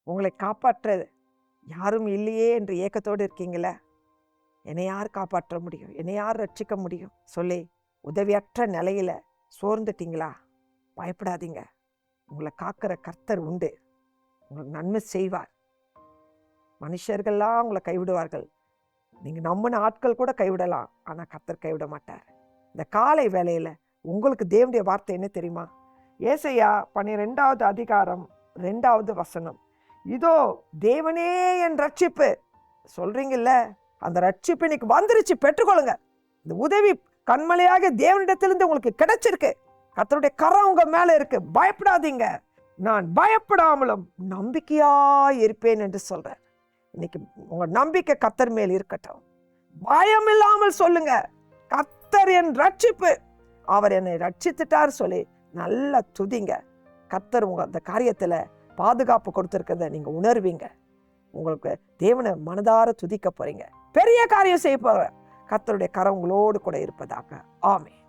உங்களை காப்பாற்ற யாரும் இல்லையே என்று ஏக்கத்தோடு இருக்கீங்களே, என்னை யார் காப்பாற்ற முடியும், என்னை யார் ரட்சிக்க முடியும் சொல்லி உதவியற்ற நிலையில சோர்ந்துட்டீங்களா? பயப்படாதீங்க. உங்களை காக்கிற கர்த்தர் உண்டு. உங்களுக்கு நன்மை செய்வார். மனுஷர்கள்லாம் உங்களை கைவிடுவார்கள், நீங்கள் நம்பின ஆட்கள் கூட கைவிடலாம், ஆனால் கர்த்தர் கைவிட மாட்டார். இந்த காலை வேளையில் உங்களுக்கு தேவனுடைய வார்த்தை என்ன தெரியுமா? ஏசாயா 12வது அதிகாரம் 2வது வசனம். இதோ தேவனே என் ரட்சிப்பு சொல்றீங்கல்ல, அந்த ரட்சிப்பு இன்னைக்கு வந்துருச்சு, பெற்றுக்கொள்ளுங்க. இந்த உதவி கண்மலையாக தேவனிடத்திலிருந்து உங்களுக்கு கிடைச்சிருக்கு. கர்த்தருடைய கரம் உங்க மேல இருக்கு. பயப்படாதீங்க. நான் பயப்படாமலும் நம்பிக்கையா இருப்பேன் என்று சொல்றேன். இன்னைக்கு உங்க நம்பிக்கை கர்த்தர் மேல் இருக்கட்டும். பயம் இல்லாமல் சொல்லுங்க, கர்த்தர் என் ரட்சிப்பு, அவர் என்னை ரட்சித்துட்டார் சொல்லி நல்லா துதிங்க. கர்த்தர் உங்க அந்த காரியத்துல பாதுகாப்பு கொடுத்திருக்கிறத நீங்க உணர்வீங்க. உங்களுக்கு தேவனை மனதார துதிக்க போறீங்க. பெரிய காரியம் செய்ய போற கர்த்தருடைய கரம் உங்களோடு கூட இருப்பதாக. ஆமென்.